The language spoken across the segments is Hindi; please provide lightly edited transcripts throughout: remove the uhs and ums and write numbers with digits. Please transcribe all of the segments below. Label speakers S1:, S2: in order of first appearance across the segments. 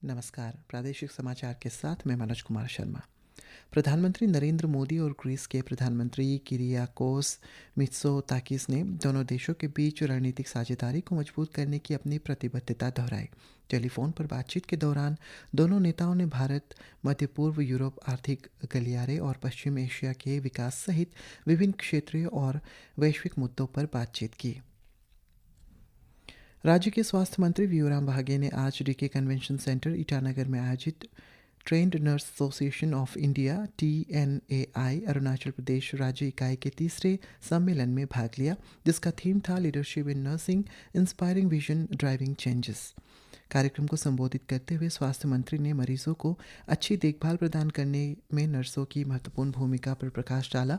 S1: नमस्कार। प्रादेशिक समाचार के साथ मैं मनोज कुमार शर्मा। प्रधानमंत्री नरेंद्र मोदी और ग्रीस के प्रधानमंत्री किरियाकोस मित्सोताकिस ने दोनों देशों के बीच रणनीतिक साझेदारी को मजबूत करने की अपनी प्रतिबद्धता दोहराई। टेलीफोन पर बातचीत के दौरान दोनों नेताओं ने भारत, मध्य पूर्व, यूरोप, आर्थिक गलियारे और पश्चिम एशिया के विकास सहित विभिन्न क्षेत्रीय और वैश्विक मुद्दों पर बातचीत की। राज्य के स्वास्थ्य मंत्री व्यूराम वाघे ने आज डीके कन्वेंशन सेंटर ईटानगर में आयोजित trained nurse association of India TNAI Arunachal Pradesh राज्य इकाई के तीसरे सम्मेलन में भाग लिया, जिसका थीम था leadership in nursing, inspiring vision, driving changes. कार्यक्रम को संबोधित करते हुए स्वास्थ्य मंत्री ने मरीजों को अच्छी देखभाल प्रदान करने में नर्सों की महत्वपूर्ण भूमिका पर प्रकाश डाला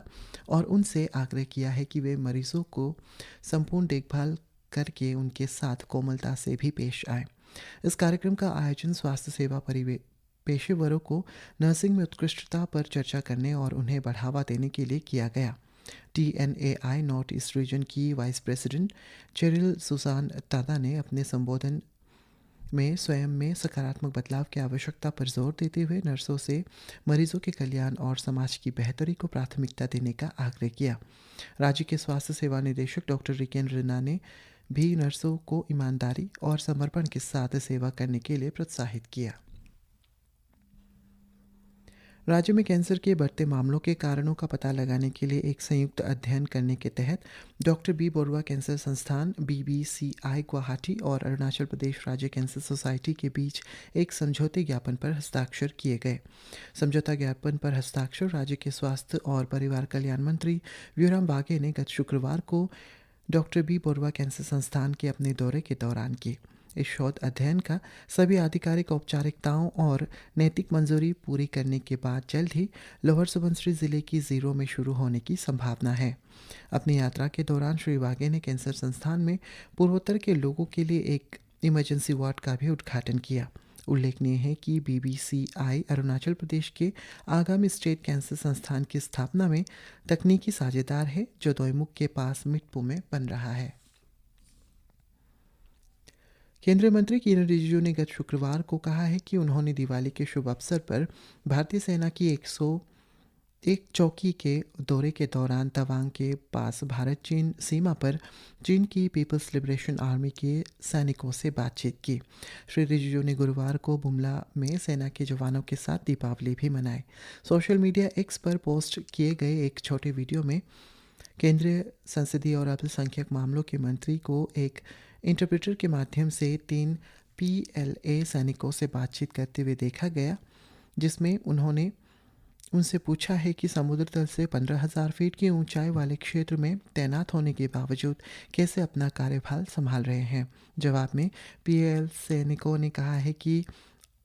S1: और उनसे आग्रह किया है कि वे मरीजों को संपूर्ण देखभाल करके उनके साथ कोमलता से भी पेश आए। इस कार्यक्रम का आयोजन स्वास्थ्य सेवा पेशेवरों को नर्सिंग में उत्कृष्टता पर चर्चा करने और उन्हें बढ़ावा देने के लिए किया गया। TNAI नॉर्थ ईस्ट रीजन की vice president Cheryl Susan Tada ने अपने संबोधन में स्वयं में सकारात्मक बदलाव की आवश्यकता पर जोर देते हुए नर्सों से मरीजों के कल्याण और समाज की बेहतरी को प्राथमिकता देने का आग्रह किया। राज्य के स्वास्थ्य सेवा निदेशक डॉक्टर रिकेन रिना ने भी नर्सों को ईमानदारी और समर्पण के साथ सेवा करने के लिए प्रोत्साहित किया। राज्य में कैंसर के बढ़ते मामलों के कारणों का पता लगाने के लिए एक संयुक्त अध्ययन करने के तहत डॉक्टर बी बोरुआ कैंसर संस्थान BBCI गुवाहाटी और अरुणाचल प्रदेश राज्य कैंसर सोसाइटी के बीच एक समझौते ज्ञापन पर हस्ताक्षर किए गए। समझौता ज्ञापन पर हस्ताक्षर राज्य के स्वास्थ्य और परिवार कल्याण मंत्री व्यूराम वाघे ने गत शुक्रवार को डॉक्टर बी बोरुआ कैंसर संस्थान के अपने दौरे के दौरान की। इस शोध अध्ययन का सभी आधिकारिक औपचारिकताओं और नैतिक मंजूरी पूरी करने के बाद जल्द ही लोअर सुबनसिरी जिले की जीरो में शुरू होने की संभावना है। अपनी यात्रा के दौरान श्री वाघे ने कैंसर संस्थान में पूर्वोत्तर के लोगों के लिए एक इमरजेंसी वार्ड का भी उद्घाटन किया। उल्लेखनीय है कि BBCI अरुणाचल प्रदेश के आगामी स्टेट कैंसर संस्थान की स्थापना में तकनीकी साझेदार है, जो दोईमुख के पास मिटपू में बन रहा है। केंद्रीय मंत्री किरेन रिजिजू ने गत शुक्रवार को कहा है कि उन्होंने दिवाली के शुभ अवसर पर भारतीय सेना की 101 चौकी के दौरे के दौरान तवांग के पास भारत चीन सीमा पर चीन की पीपल्स लिबरेशन आर्मी के सैनिकों से बातचीत की। श्री रिजिजू ने गुरुवार को बुमला में सेना के जवानों के साथ दीपावली भी मनाई। सोशल मीडिया X पर पोस्ट किए गए एक छोटे वीडियो में केंद्रीय संसदीय और अल्पसंख्यक मामलों के मंत्री को एक इंटरप्रेटर के माध्यम से 3 PLA सैनिकों से बातचीत करते हुए देखा गया, जिसमें उन्होंने उनसे पूछा है कि समुद्र तल से 15,000 फीट की ऊंचाई वाले क्षेत्र में तैनात होने के बावजूद कैसे अपना कार्यभार संभाल रहे हैं। जवाब में PL सैनिकों ने कहा है कि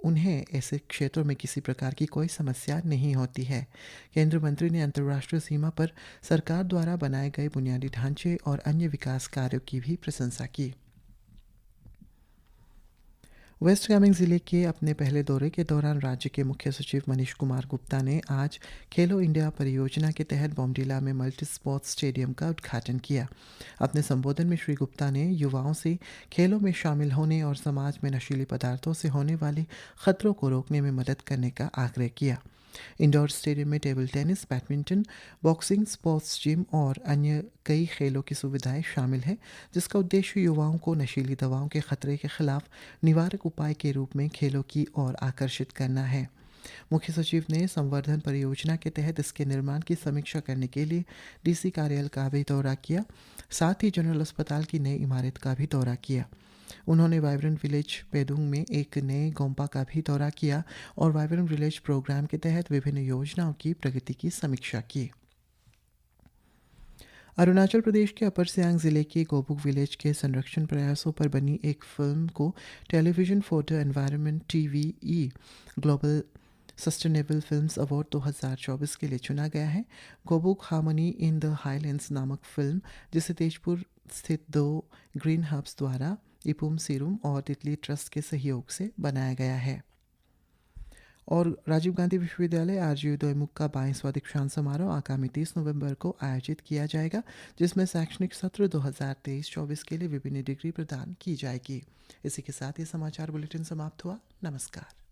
S1: उन्हें ऐसे क्षेत्रों में किसी प्रकार की कोई समस्या नहीं होती है। केंद्रीय मंत्री ने अंतर्राष्ट्रीय सीमा पर सरकार द्वारा बनाए गए बुनियादी ढांचे और अन्य विकास कार्यों की भी प्रशंसा की। वेस्ट कामेंग जिले के अपने पहले दौरे के दौरान राज्य के मुख्य सचिव मनीष कुमार गुप्ता ने आज खेलो इंडिया परियोजना के तहत बोमडीला में मल्टी स्पोर्ट्स स्टेडियम का उद्घाटन किया। अपने संबोधन में श्री गुप्ता ने युवाओं से खेलों में शामिल होने और समाज में नशीली पदार्थों से होने वाले खतरों को रोकने में मदद करने का आग्रह किया। इंडोर स्टेडियम में table tennis, badminton, boxing, sports gym और अन्य कई खेलों की सुविधाएं शामिल हैं, जिसका उद्देश्य युवाओं को नशीली दवाओं के खतरे के खिलाफ निवारक उपाय के रूप में खेलों की ओर आकर्षित करना है। मुख्य सचिव ने संवर्धन परियोजना के तहत इसके निर्माण की समीक्षा करने के लिए DC कार्यालय का भी दौरा किया, साथ ही जनरल अस्पताल की नई इमारत का भी दौरा किया। उन्होंने वाइब्रेंट विलेज पेदुंग में एक नए गोम्पा का भी दौरा किया और वाइब्रेंट विलेज प्रोग्राम के तहत विभिन्न योजनाओं की प्रगति की समीक्षा की। अरुणाचल प्रदेश के अपर सियांग जिले के गोबुक विलेज के संरक्षण प्रयासों पर बनी एक फिल्म को television for the environment TVE global sustainable films award 2024 के लिए चुना गया है। गोबुक हार्मनी इन द हाईलैंड्स नामक फिल्म, जिसे तेजपुर स्थित 2 ग्रीन हब्स द्वारा इपुम सीरुम और तितली ट्रस्ट के सहयोग से बनाया गया है। और राजीव गांधी विश्वविद्यालय आरजीयू दोईमुख का 22वां दीक्षांत समारोह आगामी 30 नवंबर को आयोजित किया जाएगा, जिसमें शैक्षणिक सत्र 2023-24 के लिए विभिन्न डिग्री प्रदान की जाएगी। इसी के साथ ये समाचार बुलेटिन समाप्त हुआ। नमस्कार।